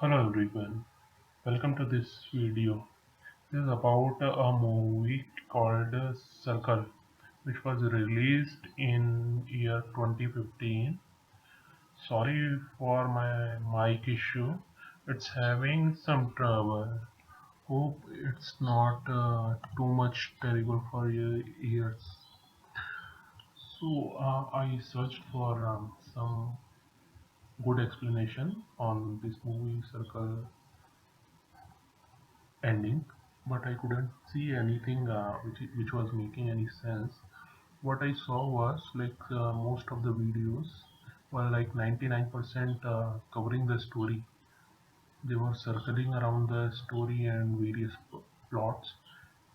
Hello everyone, welcome to this video. This is about a movie called Circle, which was released in year 2015. Sorry for my mic issue, it's having some trouble. Hope it's not too much terrible for your ears. I searched for some good explanation on this movie Circle ending, but I couldn't see anything which was making any sense. What I saw was most of the videos were like 99% covering the story. They were circling around the story and various plots,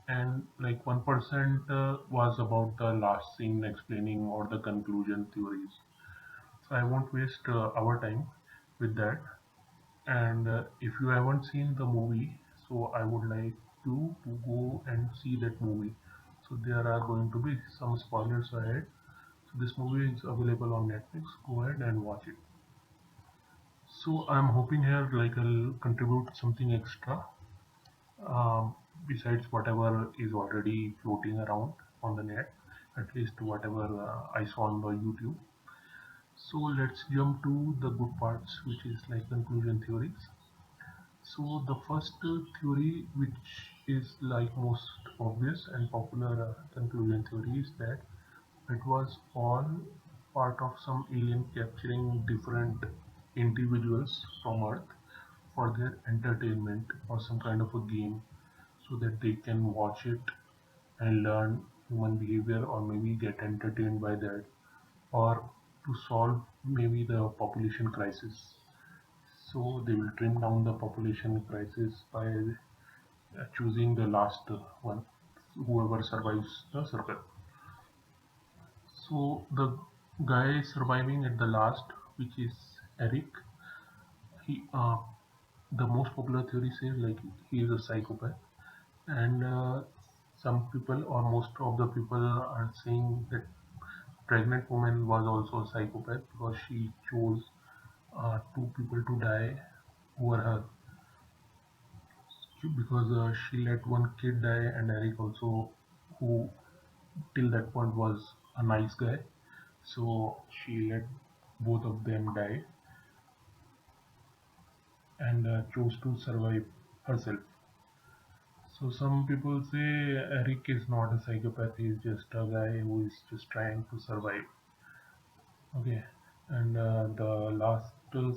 and like 1% was about the last scene explaining or the conclusion theories. So I won't waste our time with that. And if you haven't seen the movie, so I would like you to go and see that movie. So there are going to be some spoilers ahead. So this movie is available on Netflix. Go ahead and watch it. So I'm hoping here like I'll contribute something extra um, besides whatever is already floating around on the net, at least whatever I saw on the YouTube. So let's jump to the good parts, which is like conclusion theories. So the first theory, which is like most obvious and popular conclusion theory, is that it was all part of some alien capturing different individuals from Earth for their entertainment or some kind of a game, so that they can watch it and learn human behavior or maybe get entertained by that, or to solve maybe the population crisis. So they will trim down the population crisis by choosing the last one, whoever survives the circle. So the guy surviving at the last, which is Eric, he the most popular theory says like he is a psychopath, and some people or most of the people are saying that pregnant woman was also a psychopath because she chose two people to die over her, because she let one kid die, and Eric also, who till that point was a nice guy, so she let both of them die and chose to survive herself. So some people say Eric is not a psychopath, he is just a guy who is just trying to survive. Okay, and the last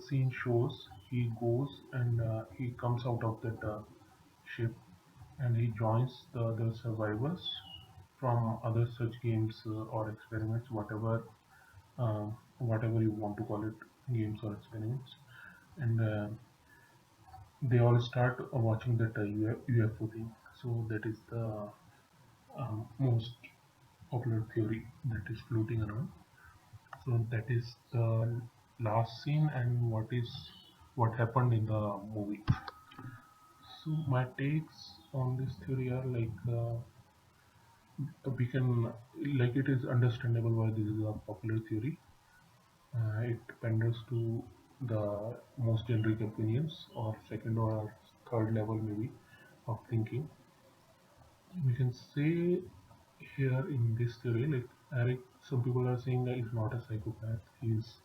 scene shows he goes and he comes out of that ship, and he joins the other survivors from other such games or experiments, whatever you want to call it, games or experiments, and they all start watching that UFO thing. So that is the most popular theory that is floating around. So that is the last scene and what happened in the movie. So my takes on this theory are we can, like, it is understandable why this is a popular theory. It panders to the most generic opinions or second or third level maybe of thinking. We can say here in this theory, like Eric, some people are saying that he's not a psychopath, he's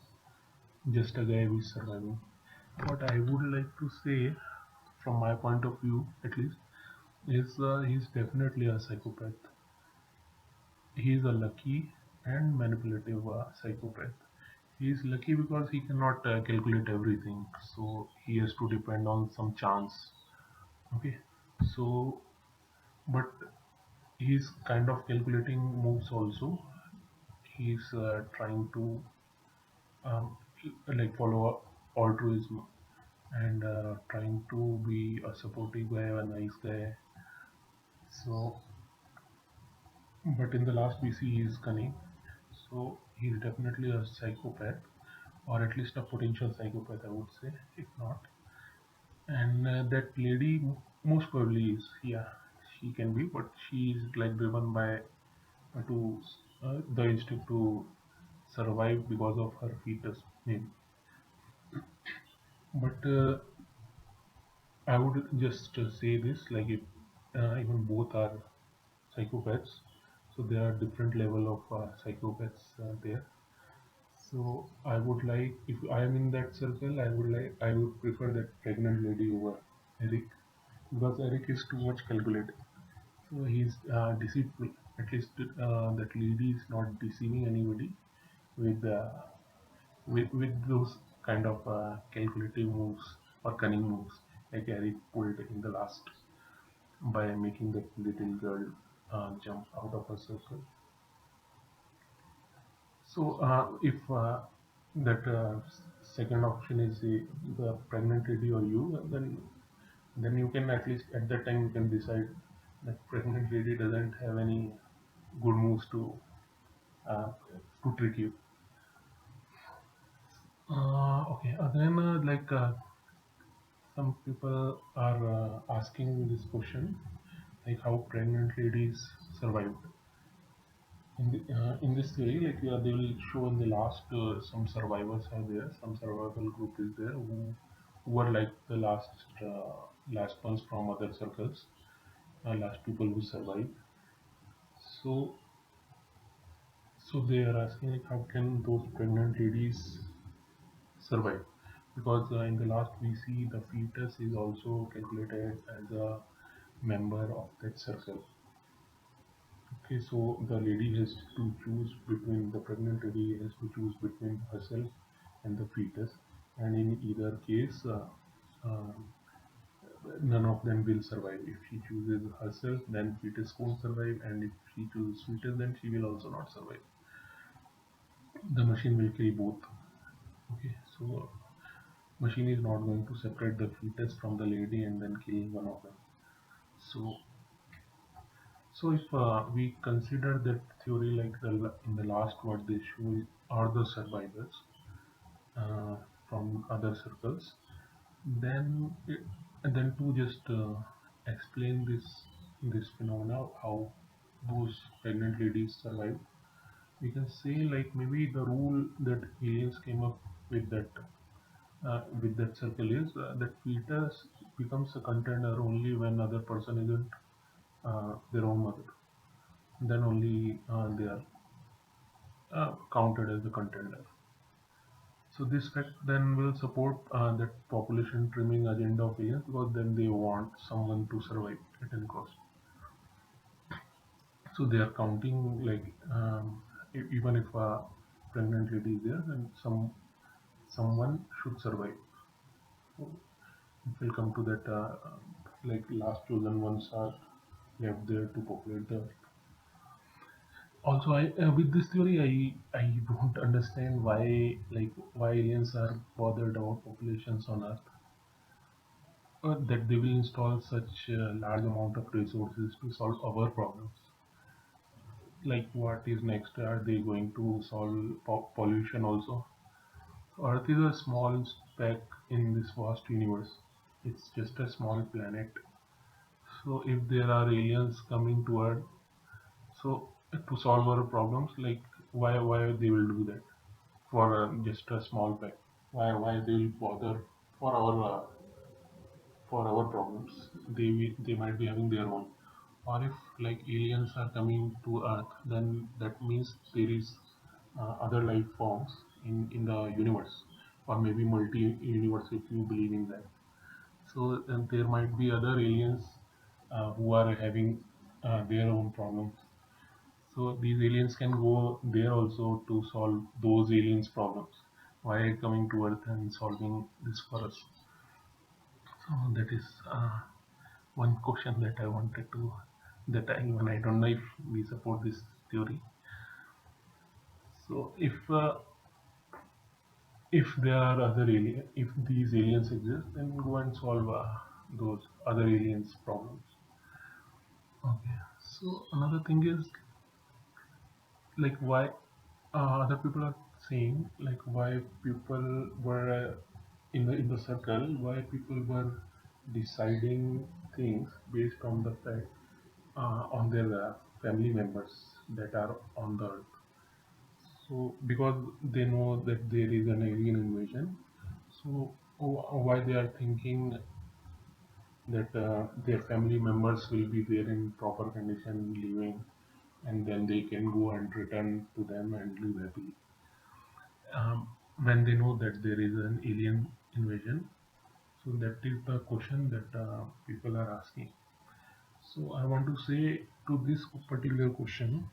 just a guy who is surviving. What I would like to say, from my point of view at least, is he's definitely a psychopath. He is a lucky and manipulative psychopath. He is lucky because he cannot calculate everything, so he has to depend on some chance. Okay, so but he's kind of calculating moves also. He's trying to um, like follow altruism and trying to be a supportive guy, a nice guy. So, but in the last we see he's cunning. So he's definitely a psychopath, or at least a potential psychopath, I would say, if not. And that lady most probably is, yeah, she can be, but she's like driven by to the instinct to survive because of her fetus, maybe. But I would just say this, like if even both are psychopaths, so there are different level of psychopaths there. So I would like, if I am in that circle, I would prefer that pregnant lady over Eric, because Eric is too much calculated. So he's deceitful. At least that lady is not deceiving anybody with with those kind of calculative moves or cunning moves, like Eric pulled in the last by making that little girl jump out of her circle. So if that second option is the pregnant lady or you, then you can at least at that time you can decide that pregnant lady doesn't have any good moves uh, to trick you. Okay, then some people are asking this question, like how pregnant ladies survive. In this theory, like they will show in the last some survivors are there, some survival group is there who are like the last ones from other circles, last people who survive. So so they are asking like how can those pregnant ladies survive? Because in the last we see the fetus is also calculated as a member of that circle. Okay, so the lady has to choose between the pregnant lady has to choose between herself and the fetus, and in either case, uh, none of them will survive. If she chooses herself, then fetus won't survive, and if she chooses fetus, then she will also not survive. The machine will kill both. Okay, so machine is not going to separate the fetus from the lady and then kill one of them. So so if we consider that theory like in the last what they show are the survivors uh, from other circles, then and then to just explain this phenomena how those pregnant ladies survive, we can say like maybe the rule that aliens came up with that circle is that fetus becomes a contender only when other person isn't their own mother. Then only they are counted as a contender. So this fact then will support that population trimming agenda of aliens, because then they want someone to survive at any cost. So they are counting like even if a pregnant lady is there, then someone should survive. So it will come to that like last chosen ones are left there to populate the earth. Also, I with this theory, I don't understand why aliens are bothered about populations on Earth. That they will install such a large amount of resources to solve our problems. Like what is next? Are they going to solve pollution also? Earth is a small speck in this vast universe. It's just a small planet. So if there are aliens coming to Earth, so to solve our problems, like why they will do that for just a small speck? Why they will bother for our problems? They might be having their own. Or if like aliens are coming to Earth, then that means there is other life forms in the universe, or maybe multi-universe if you believe in that. So and there might be other aliens who are having their own problems. So these aliens can go there also to solve those aliens' problems. Why coming to Earth and solving this for us? So that is one question that I wanted to, that even I don't know if we support this theory. So if there are other alien, if these aliens exist, then go and solve those other aliens problems. Okay. So another thing is like why other people are saying like why people were in the circle, why people were deciding things based on the fact on their family members that are on the earth. So because they know that there is an alien invasion, so why they are thinking that their family members will be there in proper condition living, and then they can go and return to them and live happily. um, when they know that there is an alien invasion. So that is the question that people are asking. So I want to say to this particular question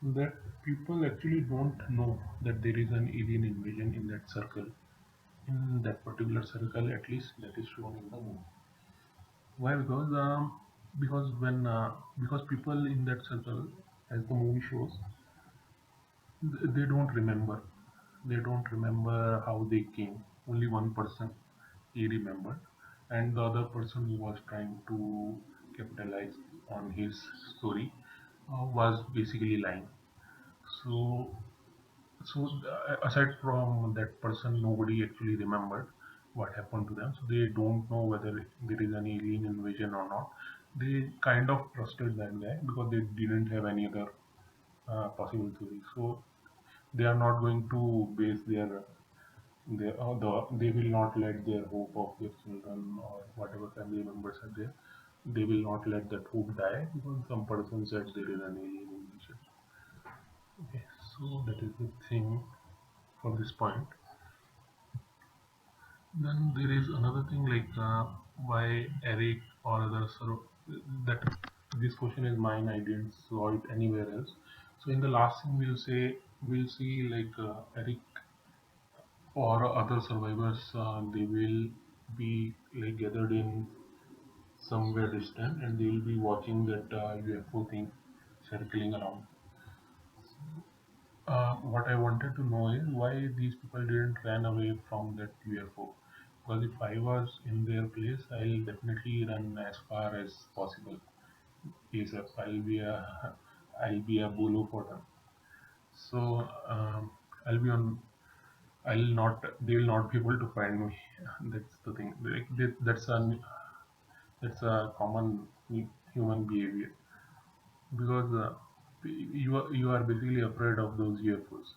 that people actually don't know that there is an alien invasion in that circle, in that particular circle, at least that is shown in the movie. Why? Because when because people in that circle, as the movie shows, they don't remember. They don't remember how they came. Only one person he remembered, and the other person who was trying to capitalize on his story was basically lying. So, aside from that person, nobody actually remembered what happened to them. So they don't know whether there is an alien invasion or not. They kind of trusted that guy because they didn't have any other possible theory. So they are not going to base they will not let their hope of their children or whatever family members are there. They will not let that hope die because some person said there is an alien invasion. Okay, so that is the thing for this point. Then there is another thing like why Eric or others that this question is mine. I didn't saw it anywhere else. So in the last thing we'll see like Eric or other survivors, they will be like gathered in somewhere distant, and they will be watching that UFO thing circling around. What I wanted to know is why these people didn't run away from that UFO. Because if I was in their place, I'll definitely run as far as possible. ASAP. I'll be a bolo for them. So I'll be on. I'll not. They will not be able to find me. That's the thing. That's a common human behavior because you are basically afraid of those UFOs.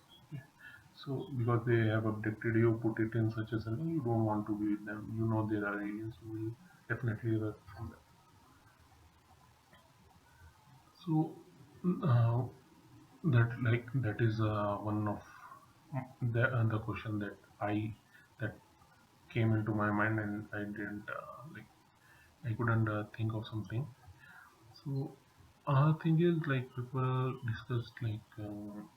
So because they have abducted you, put it in such a way you don't want to be with them. You know there are aliens. You will definitely run from them. So uh, that is one of the question that came into my mind, and I didn't I couldn't think of something. So another thing is like people discussed like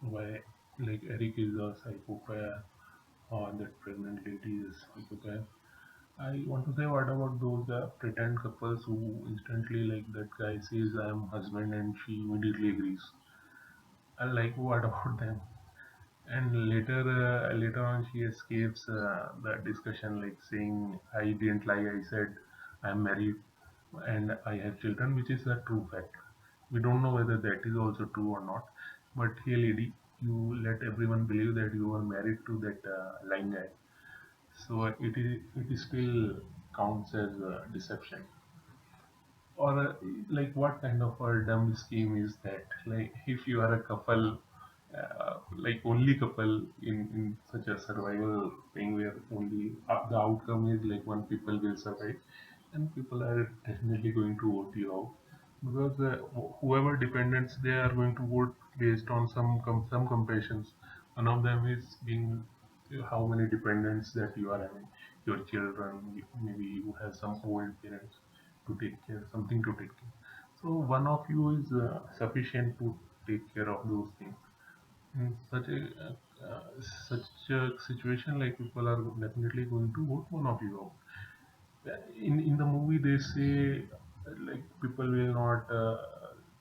why like Eric is a psychopath or that pregnant lady is psychopath. I want to say what about those pretend couples who instantly like that guy says I'm husband and she immediately agrees. I like what about them? And later on she escapes the discussion like saying I didn't lie. I said I'm married and I have children, which is a true fact. We don't know whether that is also true or not. But hey, lady, you let everyone believe that you are married to that lying guy. So it is still counts as deception. Or like what kind of a dumb scheme is that? Like if you are a couple, like only couple in such a survival thing where only the outcome is like one people will survive, and people are definitely going to vote you out because whoever dependents they are going to vote based on some comparisons. One of them is being how many dependents that you are having, your children, maybe you have some old parents to take care, something to take care. So one of you is sufficient to take care of those things. In such a situation, like people are definitely going to vote one of you out. In the movie, they say like people will not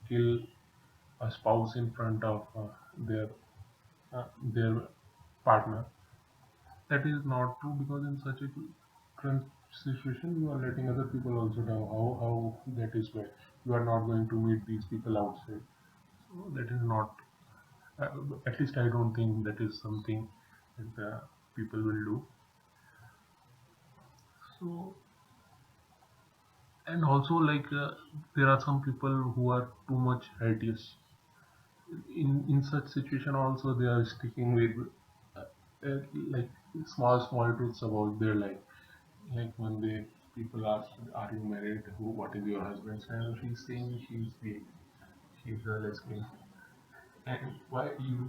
kill a spouse in front of their partner. That is not true because in such a current situation, you are letting other people also know how that is bad. You are not going to meet these people outside. So that is not. Uh, at least I don't think that is something that people will do. So and also like there are some people who are too much righteous. In such situation, also they are sticking with uh, like small truths about their life, like when they people ask, "Are you married? Who? What is your husband's name?" She's saying she's gay. She's a lesbian. And why you?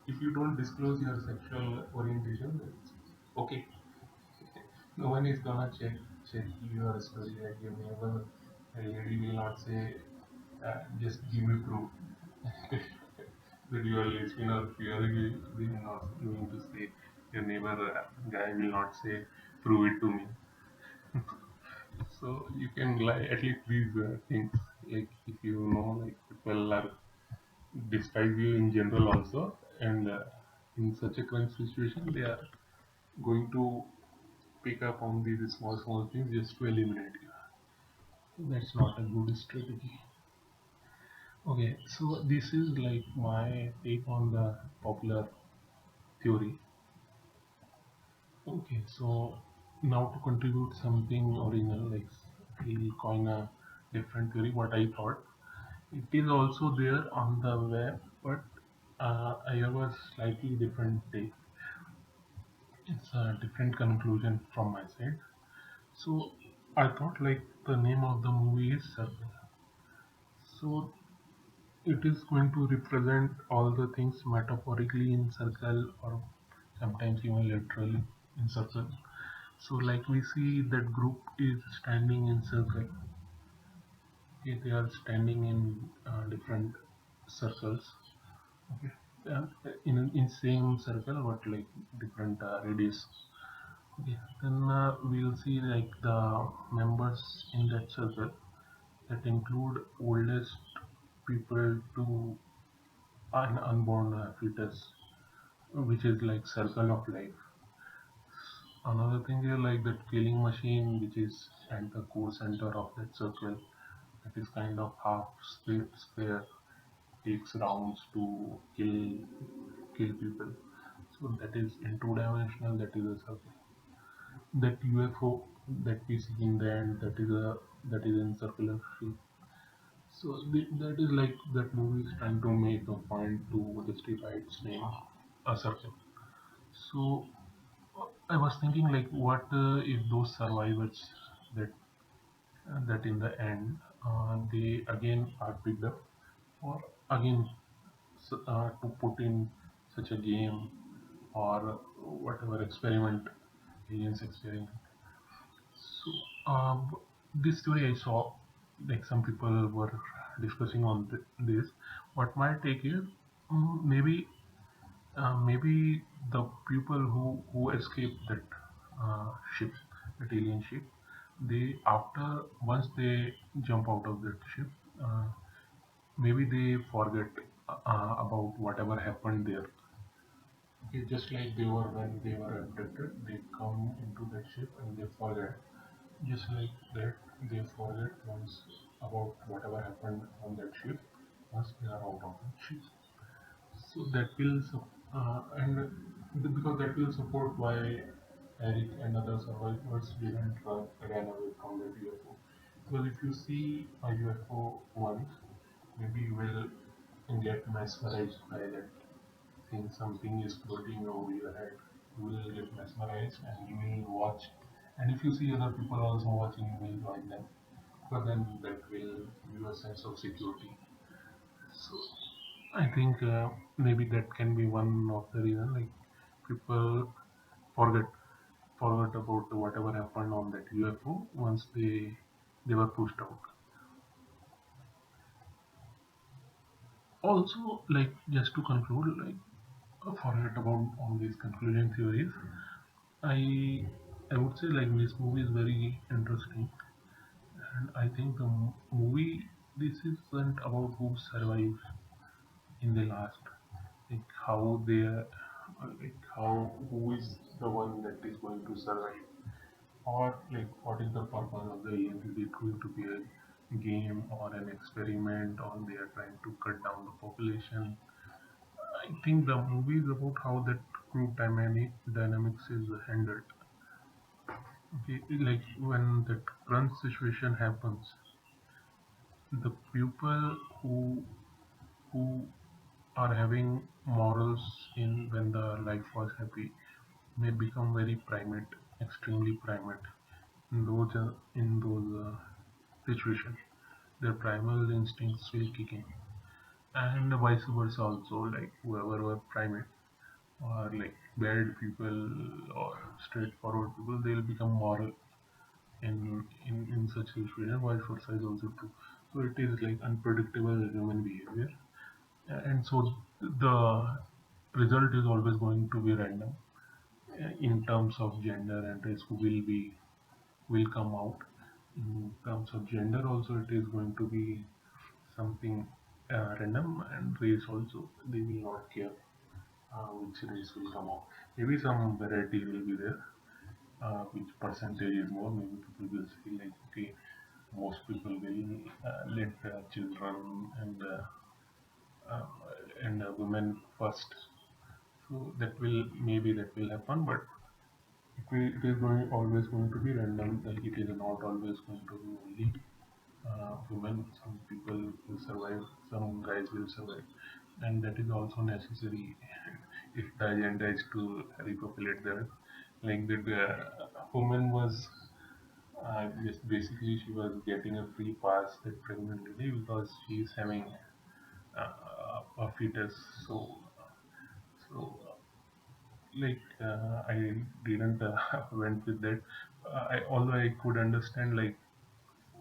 If you don't disclose your sexual orientation, it's okay. No one is gonna check your story. Like your neighbor, a lady will not say, "Just give me proof." That you are lesbian or purely they are not going to say your neighbor guy will not say prove it to me. So you can like at least these things, like if you know like people are despise you in general also, and in such a current situation they are going to pick up on these small things just to eliminate you. That's not a good strategy. Okay, so this is like my take on the popular theory. Okay, so now to contribute something original, like we'll coin a different theory. What I thought, it is also there on the web, but I have a slightly different take. It's a different conclusion from my side. So I thought like the name of the movie is Circle. So it is going to represent all the things metaphorically in circle or sometimes even literally in circle. So like we see that group is standing in circle. Okay, they are standing in different circles. Okay, in same circle but like different radius. Okay, then we'll see like the members in that circle that include oldest people to an unborn fetus, which is like circle of life. Another thing is like that killing machine, which is at the core center of that circle. That is kind of half sphere, takes rounds to kill people. So that is in two dimensional. That is a circle. That UFO that we see in the end, that is in circular shape. So that is like that movie is trying to make a point to justify its name, a circle. So I was thinking like, what if those survivors that that in the end they again are picked up, or again to put in such a game or whatever experiment, aliens experiment. So this theory I saw, like some people were discussing on this. What my take is, maybe maybe the people who escaped that ship, that alien ship, they after once they jump out of that ship, uh, maybe they forget about whatever happened there. Okay, just like they were when they were abducted, they come into that ship and they forget. Just like that, they forget once about whatever happened on that ship once they are out of that ship. So that will because that will support why Eric and other survivors didn't ran away from that UFO. Because if you see a UFO once, maybe you will get mesmerized by that thing. Something is floating over your head. You will get mesmerized and you will watch. And if you see other people also watching, you will join them. But then that will give you a sense of security. So I think maybe that can be one of the reason. Like people forget forget about whatever happened on that UFO once they were pushed out. Also, like just to conclude, like forget about all these conclusion theories. I I would say like this movie is very interesting, and I think the movie this isn't about who survives in the last, like how they like how who is the one that is going to survive, or like what is the purpose of the alien? Is it going to be a game or an experiment, or they are trying to cut down the population? I think the movie is about how that group dynamics is handled. Okay, like when that crunch situation happens, the people who are having morals in when the life was happy may become very primate, extremely primate. in those situations, their primal instincts will kick in, and vice versa also. Like whoever were primate or like bad people or straightforward people, they'll become moral in such situation. Vice versa is also true. So it is like unpredictable human behavior, and so the result is always going to be random in terms of gender and race who will come out. In terms of gender also, it is going to be something random, and race also, they will not care which race will come out. Maybe some variety will be there, which percentage is more. Maybe people will feel like, okay, most people will let their children uh, and women first. So that will, maybe that will happen, but it is always going to be random. Like it is not always going to be only women. Some people will survive, some guys will survive, and that is also necessary if the agenda is to repopulate the earth. Like the woman was just basically she was getting a free pass that pregnant lady because she is having a fetus. So I didn't went with that. Although I could understand like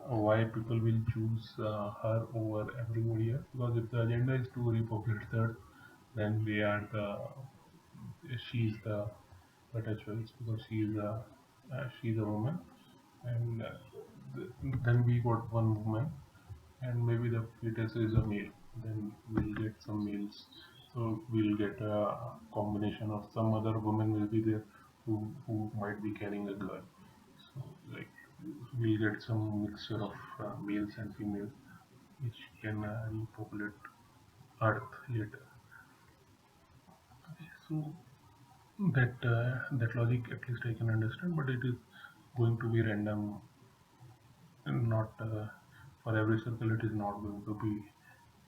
why people will choose her over everybody else, because if the agenda is to repopulate the earth, then they are the she's the better choice because she's a woman, and then we got one woman, and maybe the fetus is a male. Then we'll get some males, so we'll get a combination of some other woman will be there who might be carrying a girl. So like we'll get some mixture of males and females, which can repopulate Earth later. So that logic at least I can understand, but it is going to be random, and not for every circle. It is not going to be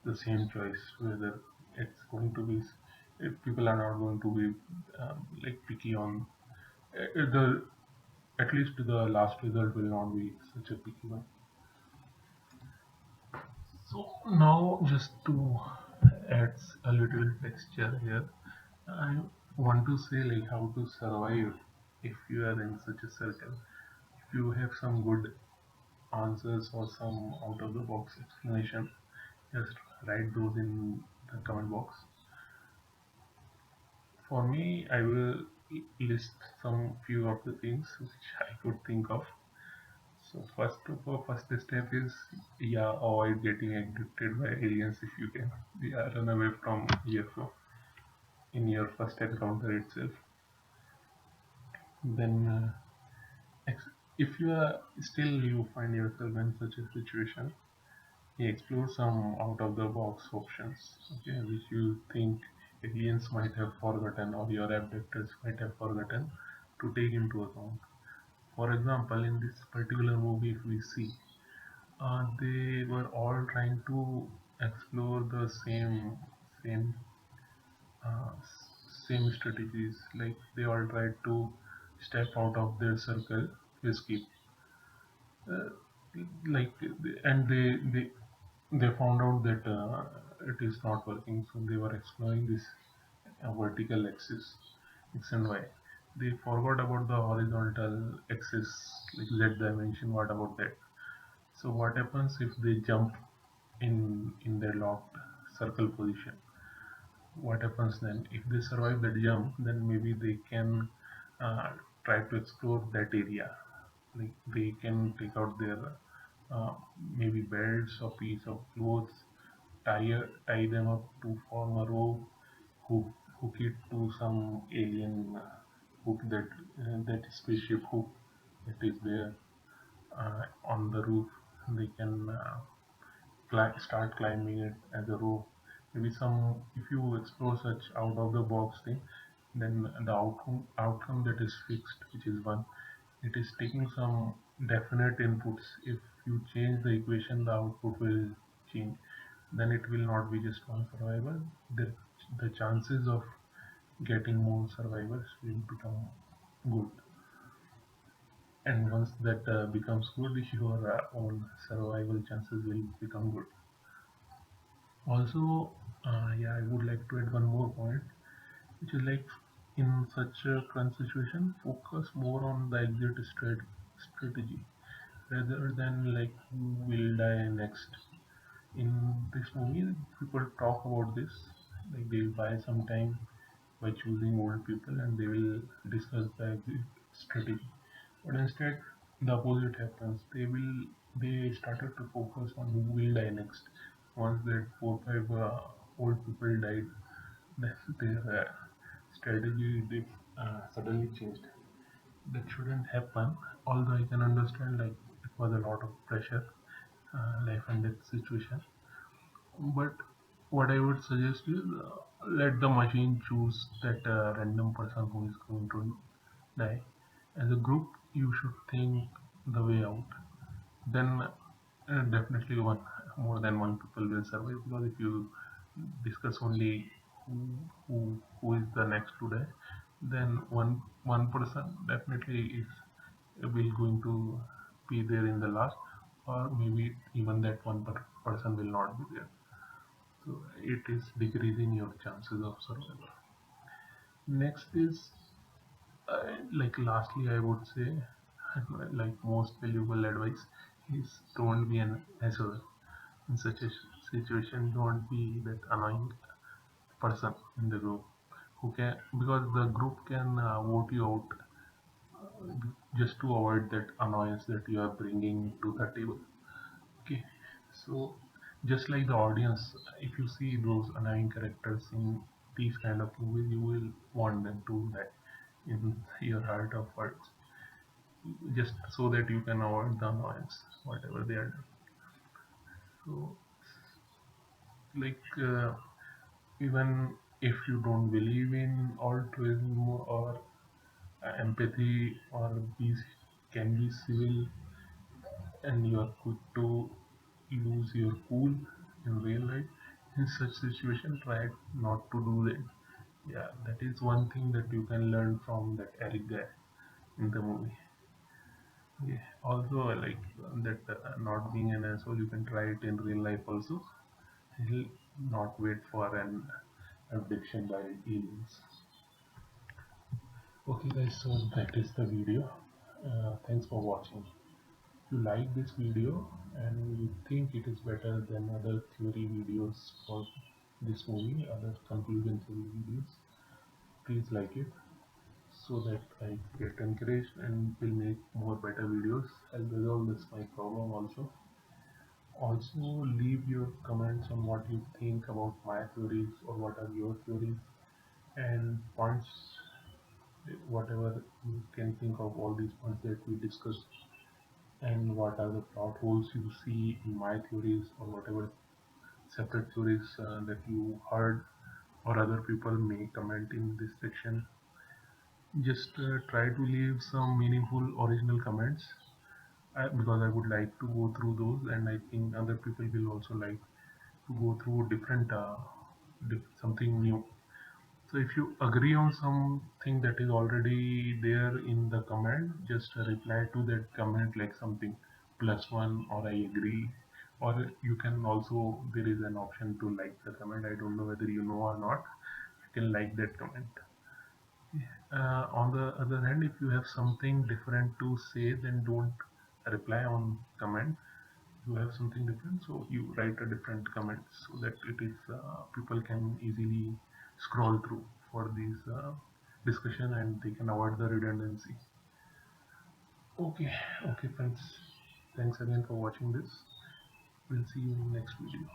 the same choice. Whether it's going to be, if people are not going to be like picky on the, at least the last result will not be such a picky one. So now just to add a little texture here, I want to say like how to survive if you are in such a circle. If you have some good answers or some out of the box explanation, just write those in the comment box. For me, I will list some few of the things which I could think of. So first step is, yeah, avoid getting abducted by aliens if you can. Yeah, run away from UFO in your first encounter itself. Then, if you are still you find yourself in such a situation, explore some out of the box options, okay, which you think aliens might have forgotten or your abductors might have forgotten to take into account. For example, in this particular movie, if we see, they were all trying to explore the same uh, same strategies. Like they all tried to step out of their circle to escape. Uh, like and they found out that it is not working, so they were exploring this vertical axis, x and y. They forgot about the horizontal axis, like z dimension. What about that? So what happens if they jump in their locked circle position? What happens then? If they survive the jump, then maybe they can uh, try to explore that area. Like they can take out their uh, maybe belts or piece of clothes, tie them up to form a rope, hook, hook it to some alien hook, that spaceship hook that is there on the roof. They can start climbing it as a rope. Maybe some, if you explore such out of the box thing, then the outcome that is fixed, which is one, it is taking some definite inputs. If you change the equation, the output will change. Then it will not be just one survivor. The chances of getting more survivors will become good. and once that becomes good, your own survival chances will become good. Also, yeah, I would like to add one more point, which is like in such a crunch situation, focus more on the exit strategy rather than like who will die next. In this movie, people talk about this, like they'll buy some time by choosing old people and they will discuss the exit strategy. But instead, the opposite happens. They started to focus on who will die next. Once that 4 5 old people died, then their strategy suddenly changed. That shouldn't happen. Although I can understand like it was a lot of pressure, life and death situation. But what I would suggest is let the machine choose that random person who is going to die. As a group, you should think the way out. Then definitely one more than one people will survive, because if you discuss only who is the next to die, then one person definitely is will going to be there in the last, or maybe even that person will not be there. So it is decreasing your chances of survival. Next is like lastly, I would say like most valuable advice is don't be an asshole in such a situation. Don't be that annoying person in the group who can, because the group can vote you out just to avoid that annoyance that you are bringing to the table. Okay, so just like the audience, if you see those annoying characters in these kind of movies, you will want them to die in your heart of hearts, just so that you can avoid the annoyance, whatever they are doing. So, like, even if you don't believe in altruism or empathy or peace can be civil, and you are good to lose your cool in real life, in such situation, try not to do that. Yeah, that is one thing that you can learn from that Eric guy in the movie. Yeah. Also, like that not being an asshole, you can try it in real life also. He'll not wait for an abduction by aliens. Okay, guys, so that is the video. Thanks for watching. If you like this video and you think it is better than other theory videos for this movie, other conclusion theory videos, please like it so that I get encouraged and will make more better videos. I'll resolve this my problem also. Also, leave your comments on what you think about my theories or what are your theories and points, whatever you can think of all these points that we discussed, and what are the plot holes you see in my theories or whatever separate theories that you heard or other people may comment in this section. Just try to leave some meaningful original comments, because I would like to go through those, and I think other people will also like to go through different something new. So if you agree on something that is already there in the comment, just reply to that comment like something +1 or I agree, or you can also, there is an option to like the comment. I don't know whether you know or not. You can like that comment. On the other hand, if you have something different to say, then don't reply on comment. You have something different, so you write a different comment so that it is people can easily scroll through for these discussion and they can avoid the redundancy. Okay, okay friends, thanks again for watching this. We'll see you in the next video.